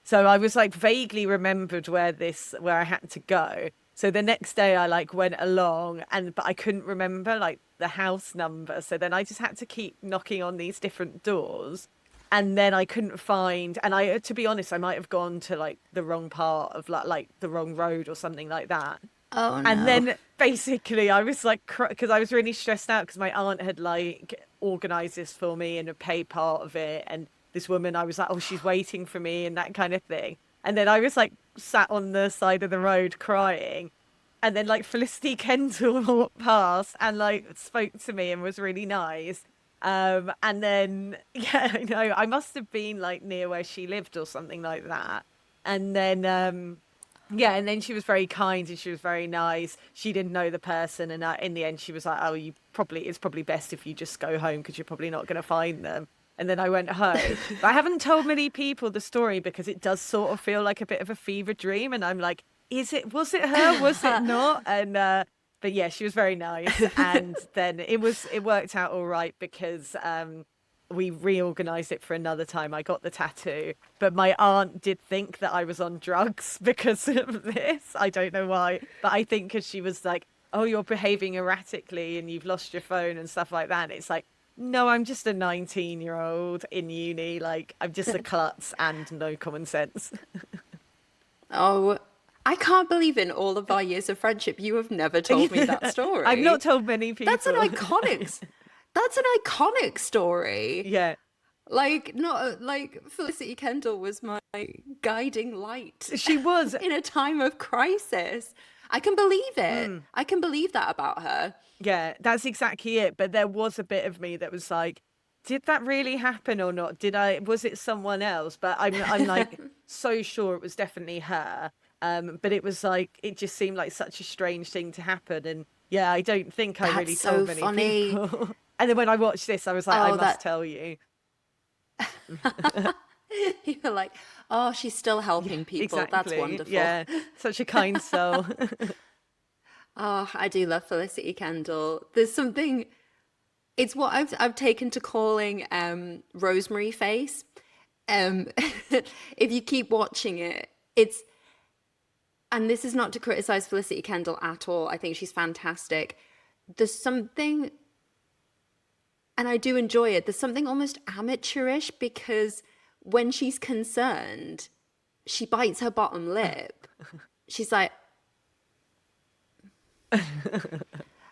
[SPEAKER 1] So I was like vaguely remembered where I had to go. So the next day I like went along but I couldn't remember like the house number. So then I just had to keep knocking on these different doors. And then I couldn't find, and I, to be honest, I might have gone to like the wrong part of like the wrong road or something like that.
[SPEAKER 2] Oh
[SPEAKER 1] And
[SPEAKER 2] no.
[SPEAKER 1] then basically I was like, because I was really stressed out because my aunt had like organized this for me and had paid part of it. And this woman, I was like, oh, she's waiting for me and that kind of thing. And then I was like sat on the side of the road crying. And then like Felicity Kendall walked past and like spoke to me and was really nice. And then, yeah, I know, I must have been like near where she lived or something like that. And then, yeah, and then she was very kind and she was very nice. She didn't know the person, and in the end, she was like, "Oh, it's probably best if you just go home because you're probably not going to find them." And then I went home. But I haven't told many people the story because it does sort of feel like a bit of a fever dream, and I'm like, was it her? Was it not? And but yeah, she was very nice, and then it worked out all right because we reorganized it for another time. I got the tattoo, but my aunt did think that I was on drugs because of this. I don't know why, but I think because she was like, "Oh, you're behaving erratically and you've lost your phone and stuff like that." And it's like, no, I'm just a 19-year-old in uni. Like, I'm just a klutz and no common sense.
[SPEAKER 2] Oh, I can't believe in all of our years of friendship you have never told me that
[SPEAKER 1] I've not
[SPEAKER 2] story.
[SPEAKER 1] told many
[SPEAKER 2] That's an
[SPEAKER 1] people.
[SPEAKER 2] iconic that's an iconic story.
[SPEAKER 1] Yeah,
[SPEAKER 2] Like not like Felicity Kendall was my guiding light
[SPEAKER 1] she was.
[SPEAKER 2] in a time of crisis. I can believe it.
[SPEAKER 1] Mm.
[SPEAKER 2] I can believe that about her.
[SPEAKER 1] Yeah, that's exactly it. But there was a bit of me that was like, did that really happen or not? Was it someone else? But I'm like so sure it was definitely her. But it was like, it just seemed like such a strange thing to happen. And yeah, I don't think I
[SPEAKER 2] That's
[SPEAKER 1] really told
[SPEAKER 2] so
[SPEAKER 1] many
[SPEAKER 2] funny.
[SPEAKER 1] people. And then when I watched this, I was like, I
[SPEAKER 2] Oh,
[SPEAKER 1] must
[SPEAKER 2] that
[SPEAKER 1] tell you.
[SPEAKER 2] You're like, oh, she's still
[SPEAKER 1] Yeah,
[SPEAKER 2] helping people. That's
[SPEAKER 1] exactly.
[SPEAKER 2] wonderful.
[SPEAKER 1] Yeah, such a kind soul.
[SPEAKER 2] Oh, I do love Felicity Kendall. There's something, it's what I've taken to calling Rosemary face. Um, if you keep watching it, it's, and this is not to criticize Felicity Kendall at all. I think she's fantastic. There's something, and I do enjoy it. There's something almost amateurish because when she's concerned, she bites her bottom lip. She's like,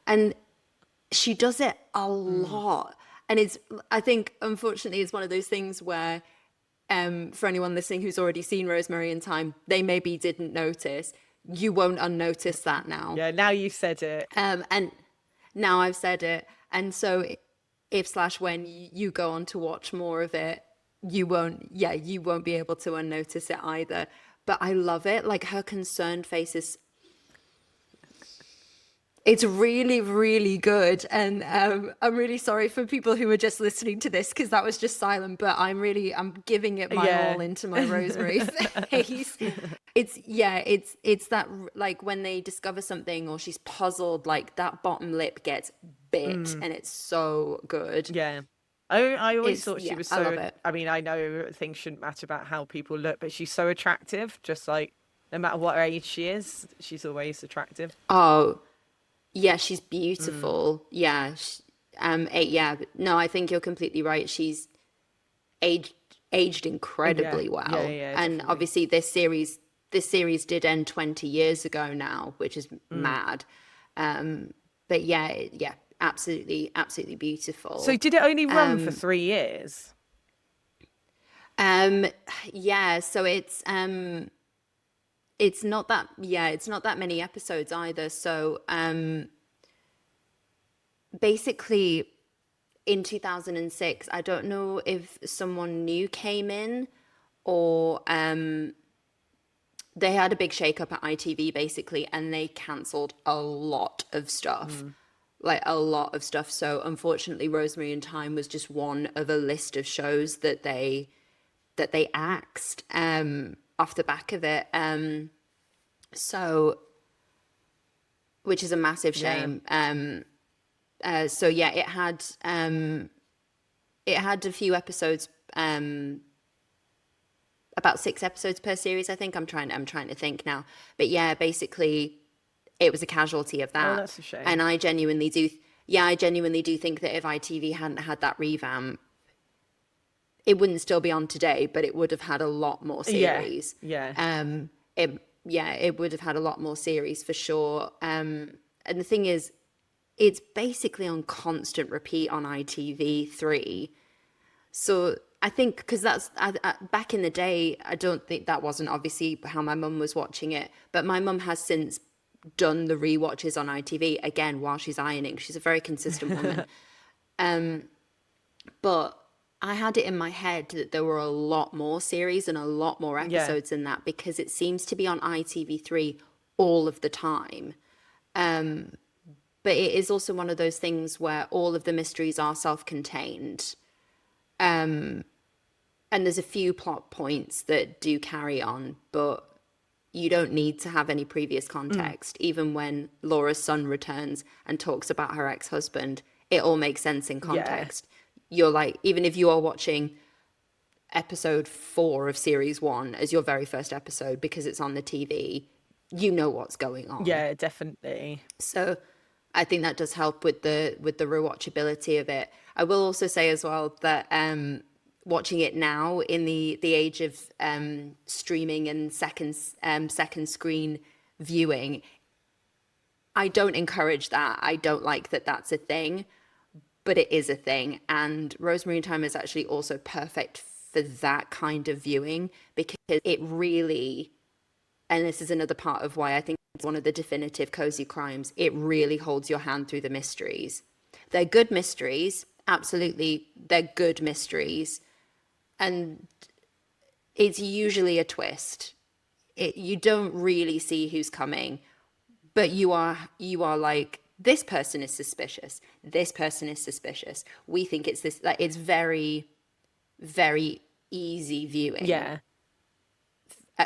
[SPEAKER 2] and she does it a
[SPEAKER 1] Mm.
[SPEAKER 2] lot. And it's, I think, unfortunately, it's one of those things where, for anyone listening who's already seen Rosemary and Thyme, they maybe didn't notice. You won't unnotice that now.
[SPEAKER 1] Yeah, now you said it.
[SPEAKER 2] And now I've said it. And so if slash when you go on to watch more of it, you won't be able to unnotice it either. But I love it. Like her concerned face is, it's really, really good. And I'm really sorry for people who are just listening to this because that was just silent, but I'm giving it my
[SPEAKER 1] Yeah.
[SPEAKER 2] all into my Rosemary face. It's that like when they discover something or she's puzzled, like that bottom lip gets bit
[SPEAKER 1] Mm.
[SPEAKER 2] and it's so good.
[SPEAKER 1] Yeah. I always
[SPEAKER 2] It's,
[SPEAKER 1] thought she
[SPEAKER 2] yeah,
[SPEAKER 1] was
[SPEAKER 2] I love
[SPEAKER 1] so,
[SPEAKER 2] it.
[SPEAKER 1] I mean, I know things shouldn't matter about how people look, but she's so attractive, just like no matter what age she is, she's always attractive.
[SPEAKER 2] Oh, yeah, she's
[SPEAKER 1] Mm.
[SPEAKER 2] beautiful. Yeah. Yeah, no, I think you're completely right. She's aged aged
[SPEAKER 1] Yeah.
[SPEAKER 2] incredibly
[SPEAKER 1] Yeah,
[SPEAKER 2] well.
[SPEAKER 1] yeah,
[SPEAKER 2] And
[SPEAKER 1] definitely.
[SPEAKER 2] obviously this series did end 20 years ago now, which is
[SPEAKER 1] Mm.
[SPEAKER 2] mad. But yeah, yeah, absolutely, absolutely
[SPEAKER 1] So
[SPEAKER 2] beautiful.
[SPEAKER 1] did it only run for
[SPEAKER 2] Um,
[SPEAKER 1] 3 years?
[SPEAKER 2] um, yeah, so it's not that, yeah, it's not that many episodes either. So basically in 2006, I don't know if someone new came in or they had a big shakeup at ITV basically, and they cancelled a lot of stuff,
[SPEAKER 1] Mm.
[SPEAKER 2] like a lot of stuff. So unfortunately, Rosemary and Thyme was just one of a list of shows that they axed off the back of it. So which is a massive
[SPEAKER 1] Yeah.
[SPEAKER 2] shame. So yeah, it had a few episodes, about 6 episodes per series, I think. I'm trying to think now. But yeah, basically it was a casualty of
[SPEAKER 1] Oh,
[SPEAKER 2] that.
[SPEAKER 1] that's a
[SPEAKER 2] And
[SPEAKER 1] shame.
[SPEAKER 2] I genuinely do think that if ITV hadn't had that revamp, it wouldn't still be on today, but it would have had a lot more
[SPEAKER 1] Yeah.
[SPEAKER 2] series.
[SPEAKER 1] Yeah.
[SPEAKER 2] It would have had a lot more series for sure. And the thing is, it's basically on constant repeat on ITV3. So I think because back in the day, I don't think that wasn't obviously how my mum was watching it, but my mum has since done the rewatches on ITV again while she's ironing. She's a very consistent woman. But I had it in my head that there were a lot more series and a lot more
[SPEAKER 1] Yeah.
[SPEAKER 2] episodes in that because it seems to be on ITV3 all of the time. But it is also one of those things where all of the mysteries are self-contained. And there's a few plot points that do carry on, but you don't need to have any previous
[SPEAKER 1] Mm.
[SPEAKER 2] context. Even when Laura's son returns and talks about her ex-husband, it all makes sense in
[SPEAKER 1] Yeah.
[SPEAKER 2] context. You're like, even if you are watching episode 4 of series 1 as your very first episode because it's on the TV, you know what's going on.
[SPEAKER 1] Yeah, definitely.
[SPEAKER 2] So I think that does help with the rewatchability of it. I will also say as well that watching it now in the age of streaming and second screen viewing, I don't encourage that. I don't like that that's a thing, but it is a thing. And Rosemary and Thyme is actually also perfect for that kind of viewing because it really, and this is another part of why I think it's one of the definitive cozy crimes, it really holds your hand through the mysteries. They're good mysteries, absolutely, they're good mysteries, and it's usually a twist. You don't really see who's coming, but you are like, this person is suspicious. This person is suspicious. We think it's this. Like it's very, very easy viewing
[SPEAKER 1] Yeah.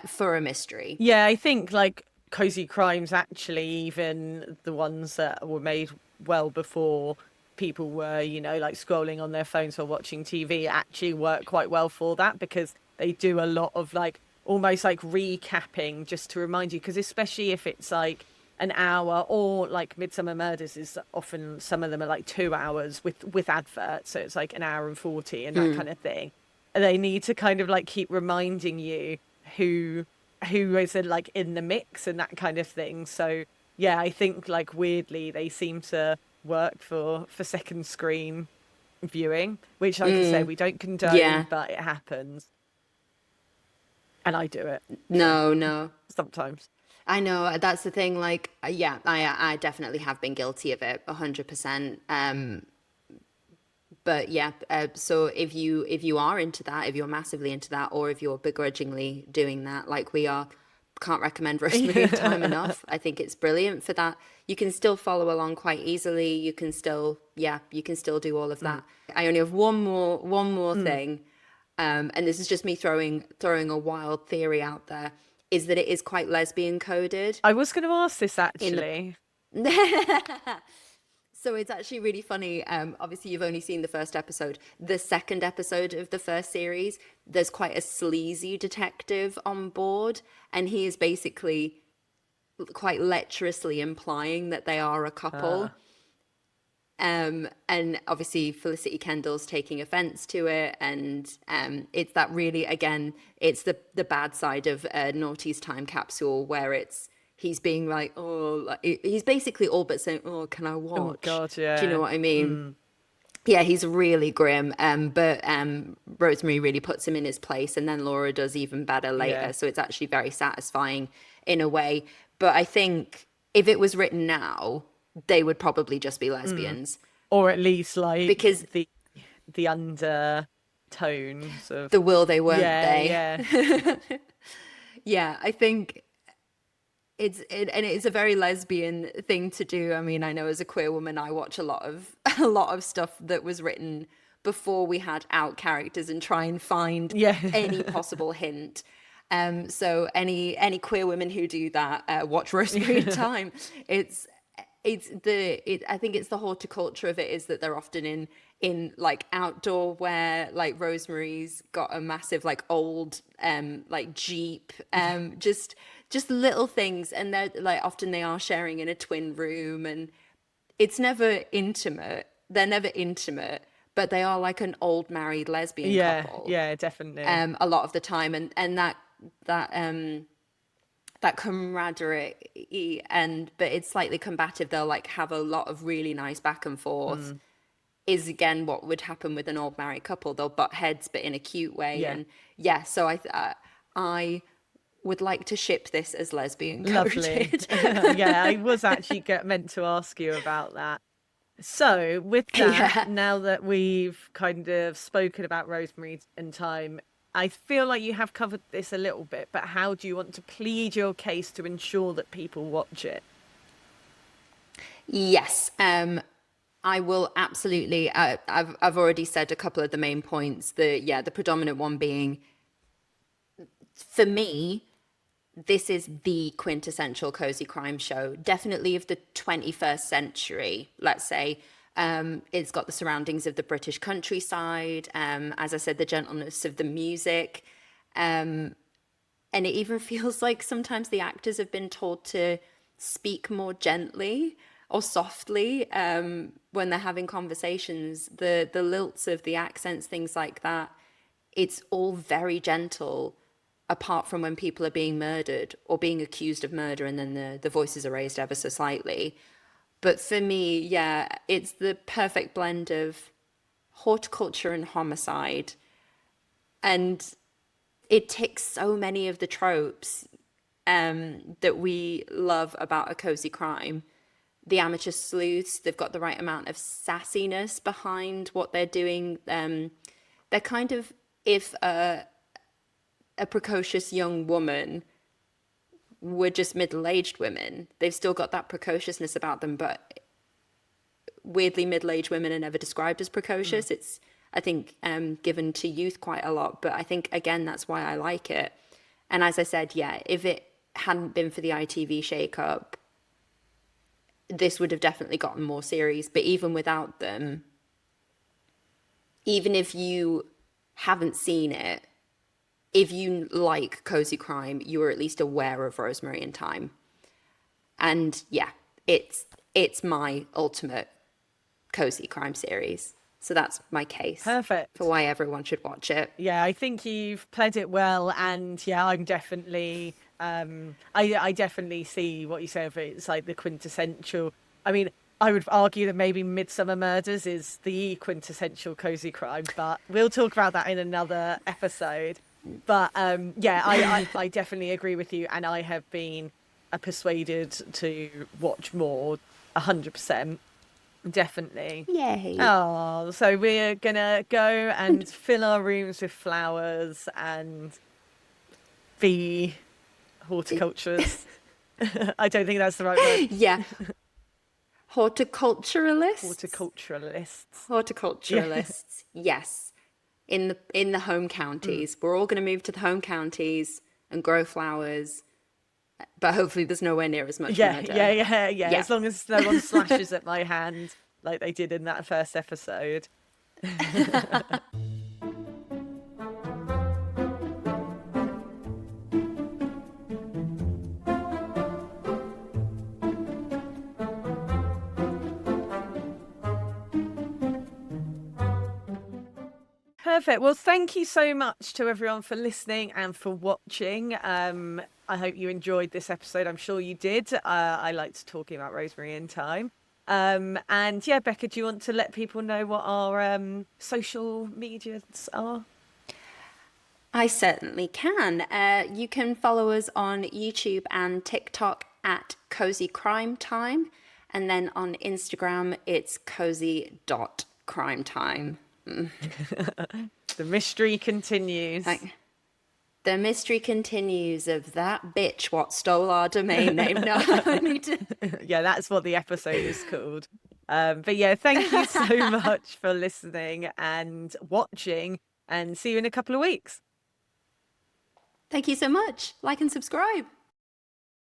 [SPEAKER 2] for a mystery.
[SPEAKER 1] Yeah, I think like cozy crimes actually, even the ones that were made well before people were, like scrolling on their phones or watching TV, actually work quite well for that, because they do a lot of like almost like recapping just to remind you. Because especially if it's like an hour, or like Midsummer Murders is often, some of them are like 2 hours with adverts, so it's like an hour and 40 and that kind of thing. And they need to kind of like keep reminding you who is like in the mix and that kind of thing. So yeah, I think like weirdly they seem to work for second screen viewing, which like I say, we don't condone,
[SPEAKER 2] Yeah.
[SPEAKER 1] but it happens, and I do it. So
[SPEAKER 2] No, no.
[SPEAKER 1] sometimes.
[SPEAKER 2] I know that's the thing. Like, yeah, I definitely have been guilty of it, 100%. But yeah, so if you are into that, if you're massively into that, or if you're begrudgingly doing that, like we are, can't recommend Rosemary and Thyme enough. I think it's brilliant for that. You can still follow along quite easily. You can still, yeah, you can still do all of that. I only have one more thing, and this is just me throwing a wild theory out there, is that it is quite lesbian coded
[SPEAKER 1] I was going to ask this
[SPEAKER 2] in
[SPEAKER 1] actually.
[SPEAKER 2] So it's actually really funny. Obviously, you've only seen the first episode. The second episode of the first series, there's quite a sleazy detective on board, and he is basically quite lecherously implying that they are a couple. And obviously Felicity Kendall's taking offense to it, and it's that really, again, it's the bad side of Naughty's time capsule, where he's being like, oh, like, he's basically all but saying, oh, can I
[SPEAKER 1] Oh
[SPEAKER 2] watch?
[SPEAKER 1] God,
[SPEAKER 2] Do you know
[SPEAKER 1] yeah.
[SPEAKER 2] what I mean? Yeah, he's really grim. But Rosemary really puts him in his place, and then Laura does even better
[SPEAKER 1] Yeah.
[SPEAKER 2] later. So it's actually very satisfying in a way. But I think if it was written now, they would probably just be lesbians,
[SPEAKER 1] Or at least like
[SPEAKER 2] because
[SPEAKER 1] the undertones of,
[SPEAKER 2] the will they weren't
[SPEAKER 1] yeah,
[SPEAKER 2] they.
[SPEAKER 1] yeah.
[SPEAKER 2] Yeah, I think and it's a very lesbian thing to do. I mean, I know as a queer woman, I watch a lot of a lot of stuff that was written before we had out characters, and try and find
[SPEAKER 1] Yeah.
[SPEAKER 2] any possible hint. So any queer women who do that, watch Rosemary and Thyme. It's I think it's the horticulture of it, is that they're often in like outdoor wear. Like Rosemary's got a massive like old like Jeep, just little things, and they're like, often they are sharing in a twin room, and it's never intimate. They're never intimate, but they are like an old married lesbian
[SPEAKER 1] Yeah,
[SPEAKER 2] couple
[SPEAKER 1] yeah, definitely.
[SPEAKER 2] a lot of the time, and that camaraderie, and but it's slightly combative. They'll like have a lot of really nice back and forth, is again what would happen with an old married couple. They'll butt heads, but in a cute way.
[SPEAKER 1] Yeah.
[SPEAKER 2] And yeah, so I would like to ship this as lesbian
[SPEAKER 1] Lovely.
[SPEAKER 2] coded.
[SPEAKER 1] Yeah, I was actually meant to ask you about that. So, with that,
[SPEAKER 2] Yeah.
[SPEAKER 1] now that we've kind of spoken about Rosemary and Thyme, I feel like you have covered this a little bit, but how do you want to plead your case to ensure that people watch it?
[SPEAKER 2] Yes. I will absolutely. I've already said a couple of the main points. The predominant one being, for me, this is the quintessential cozy crime show, definitely of the 21st century, let's say. It's got the surroundings of the British countryside, as I said, the gentleness of the music. And it even feels like sometimes the actors have been told to speak more gently or softly when they're having conversations. The lilts of the accents, things like that, it's all very gentle, apart from when people are being murdered or being accused of murder, and then the voices are raised ever so slightly. But for me, yeah, it's the perfect blend of horticulture and homicide. And it ticks so many of the tropes that we love about a cozy crime. The amateur sleuths, they've got the right amount of sassiness behind what they're doing. They're kind of, if a precocious young woman were just middle-aged women, they've still got that precociousness about them, but weirdly middle-aged women are never described as precocious. It's I think, given to youth quite a lot. But I think, again, that's why I like it. And as I said, yeah, if it hadn't been for the ITV shake-up, this would have definitely gotten more series. But even without them, even if you haven't seen it, if you like cozy crime, you are at least aware of Rosemary and Thyme. And yeah, it's my ultimate cozy crime series. So that's my case
[SPEAKER 1] Perfect.
[SPEAKER 2] for why everyone should watch it.
[SPEAKER 1] Yeah, I think you've played it well, and yeah, I'm definitely I definitely see what you say of it. It's like the quintessential. I mean, I would argue that maybe Midsummer Murders is the quintessential cozy crime, but we'll talk about that in another episode. But yeah, I definitely agree with you, and I have been persuaded to watch more, 100%. Definitely.
[SPEAKER 2] Yay.
[SPEAKER 1] Oh, so we're gonna go and fill our rooms with flowers and be horticulturists. I don't think that's the right word.
[SPEAKER 2] Yeah. Horticulturalists?
[SPEAKER 1] Horticulturalists.
[SPEAKER 2] Horticulturalists. Yes. In the home counties. We're all going to move to the home counties and grow flowers. But hopefully there's nowhere near as much murder.
[SPEAKER 1] Yeah. As long as no one slashes at my hand like they did in that first episode. Perfect. Well, thank you so much to everyone for listening and for watching. I hope you enjoyed this episode. I'm sure you did. I liked talking about Rosemary and Thyme. And yeah, Becca, do you want to let people know what our social medias are?
[SPEAKER 2] I certainly can. You can follow us on YouTube and TikTok at Cosy Crime Time. And then on Instagram, it's cozy.crimetime.
[SPEAKER 1] The mystery continues.
[SPEAKER 2] The mystery continues of that bitch what stole our domain name. No, I need to.
[SPEAKER 1] Yeah, that's what the episode is called. But yeah, thank you so much for listening and watching, and see you in a couple of weeks.
[SPEAKER 2] Thank you so much. Like and subscribe.